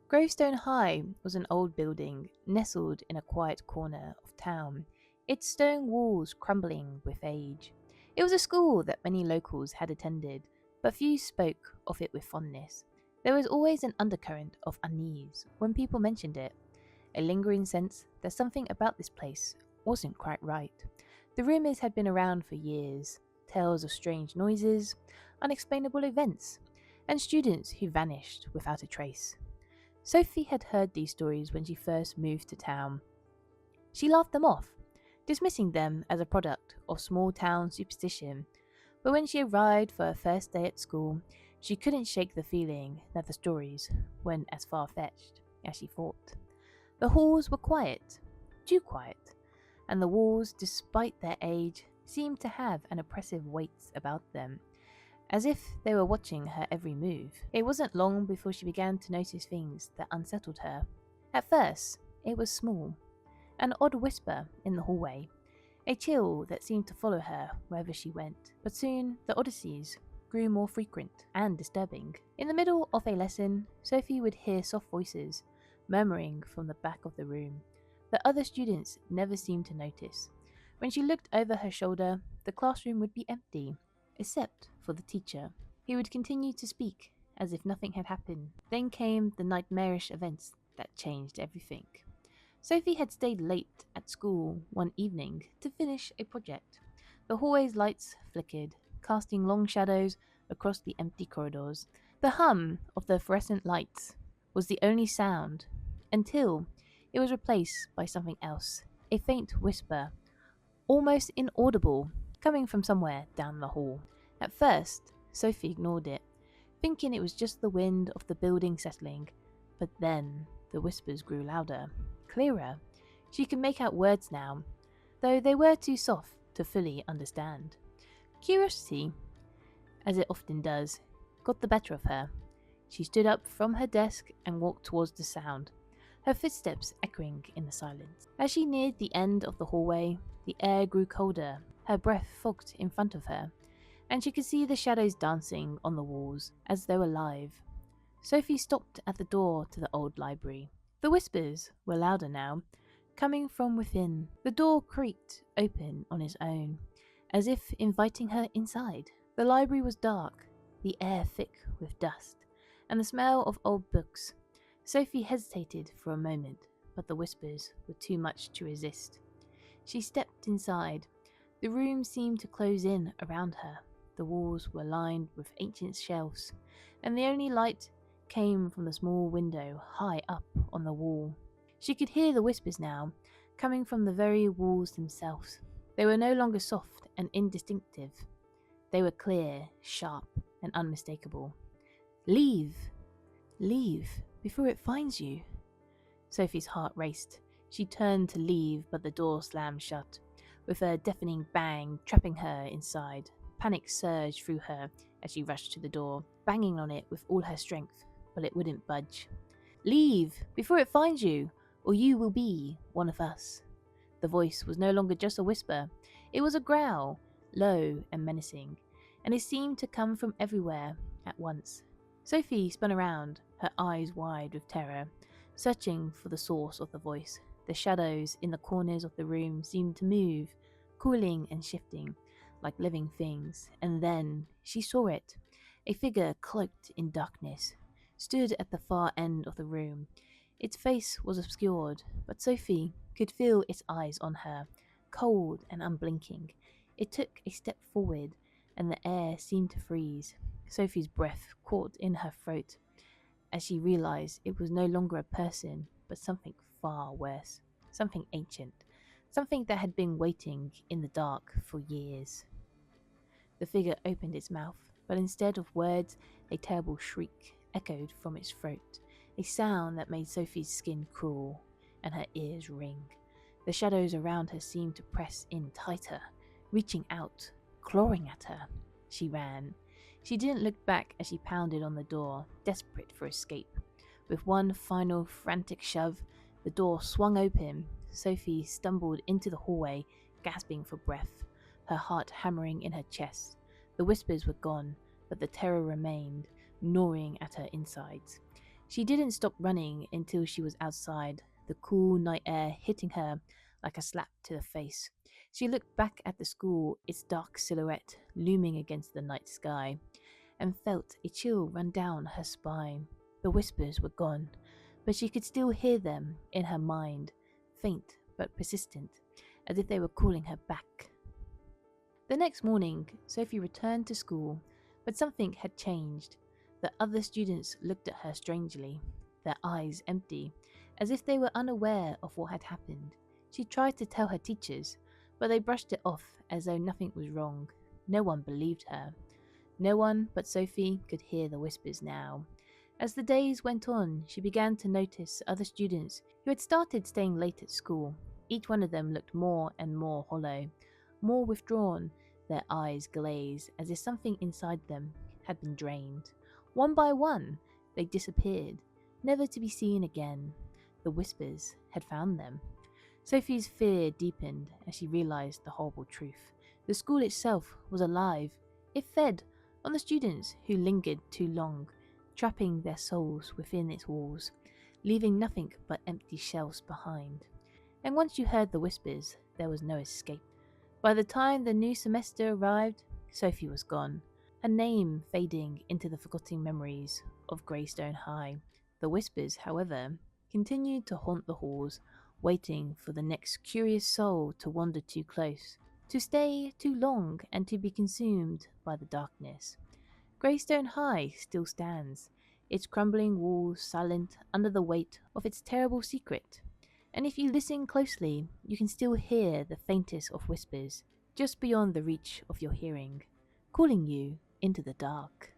Graystone High was an old building nestled in a quiet corner of town, its stone walls crumbling with age. It was a school that many locals had attended, but few spoke of it with fondness. There was always an undercurrent of unease when people mentioned it, a lingering sense that something about this place wasn't quite right. The rumours had been around for years, tales of strange noises, unexplainable events, and students who vanished without a trace. Sophie had heard these stories when she first moved to town. She laughed them off, dismissing them as a product of small town superstition, but when she arrived for her first day at school, she couldn't shake the feeling that the stories weren't as far-fetched as she thought. The halls were quiet, too quiet, and the walls, despite their age, seemed to have an oppressive weight about them, as if they were watching her every move. It wasn't long before she began to notice things that unsettled her. At first, it was small, an odd whisper in the hallway, a chill that seemed to follow her wherever she went. But soon, the oddities grew more frequent and disturbing. In the middle of a lesson, Sophie would hear soft voices murmuring from the back of the room that other students never seemed to notice. When she looked over her shoulder, the classroom would be empty, except for the teacher. He would continue to speak as if nothing had happened. Then came the nightmarish events that changed everything. Sophie had stayed late at school one evening to finish a project. The hallway's lights flickered, casting long shadows across the empty corridors. The hum of the fluorescent lights was the only sound until it was replaced by something else, a faint whisper, almost inaudible, coming from somewhere down the hall. At first, Sophie ignored it, thinking it was just the wind of the building settling, but then the whispers grew louder, clearer. She could make out words now, though they were too soft to fully understand. Curiosity, as it often does, got the better of her. She stood up from her desk and walked towards the sound, her footsteps echoing in the silence. As she neared the end of the hallway, the air grew colder, her breath fogged in front of her, and she could see the shadows dancing on the walls as though alive. Sophie stopped at the door to the old library. The whispers were louder now, coming from within. The door creaked open on its own, as if inviting her inside. The library was dark, the air thick with dust, and the smell of old books. Sophie hesitated for a moment, but the whispers were too much to resist. She stepped inside. The room seemed to close in around her. The walls were lined with ancient shelves, and the only light came from the small window high up on the wall. She could hear the whispers now, coming from the very walls themselves. They were no longer soft and indistinctive. They were clear, sharp, and unmistakable. Leave! Leave, before it finds you. Sophie's heart raced. She turned to leave, but the door slammed shut, with a deafening bang trapping her inside. Panic surged through her as she rushed to the door, banging on it with all her strength, but it wouldn't budge. Leave, before it finds you, or you will be one of us. The voice was no longer just a whisper. It was a growl, low and menacing, and it seemed to come from everywhere at once. Sophie spun around, her eyes wide with terror, searching for the source of the voice. The shadows in the corners of the room seemed to move, cooling and shifting, like living things, and then she saw it. A figure cloaked in darkness stood at the far end of the room. Its face was obscured, but Sophie could feel its eyes on her, cold and unblinking. It took a step forward, and the air seemed to freeze. Sophie's breath caught in her throat as she realized it was no longer a person, but something far worse, something ancient, something that had been waiting in the dark for years. The figure opened its mouth, but instead of words, a terrible shriek echoed from its throat, a sound that made Sophie's skin crawl and her ears ring. The shadows around her seemed to press in tighter, reaching out, clawing at her. She ran. She didn't look back as she pounded on the door, desperate for escape. With one final frantic shove, the door swung open. Sophie stumbled into the hallway, gasping for breath, her heart hammering in her chest. The whispers were gone, but the terror remained, gnawing at her insides. She didn't stop running until she was outside, the cool night air hitting her like a slap to the face. She looked back at the school, its dark silhouette looming against the night sky, and felt a chill run down her spine. The whispers were gone, but she could still hear them in her mind, faint but persistent, as if they were calling her back. The next morning, Sophie returned to school, but something had changed. The other students looked at her strangely, their eyes empty, as if they were unaware of what had happened. She tried to tell her teachers, but they brushed it off as though nothing was wrong. No one believed her. No one but Sophie could hear the whispers now. As the days went on, she began to notice other students who had started staying late at school. Each one of them looked more and more hollow, more withdrawn, their eyes glazed as if something inside them had been drained. One by one, they disappeared, never to be seen again. The whispers had found them. Sophie's fear deepened as she realized the horrible truth. The school itself was alive. It fed on the students who lingered too long, trapping their souls within its walls, leaving nothing but empty shelves behind. And once you heard the whispers, there was no escape. By the time the new semester arrived, Sophie was gone, her name fading into the forgotten memories of Graystone High. The whispers, however, continued to haunt the halls, waiting for the next curious soul to wander too close, to stay too long, and to be consumed by the darkness. Graystone High still stands, its crumbling walls silent under the weight of its terrible secret. And if you listen closely, you can still hear the faintest of whispers, just beyond the reach of your hearing, calling you into the dark.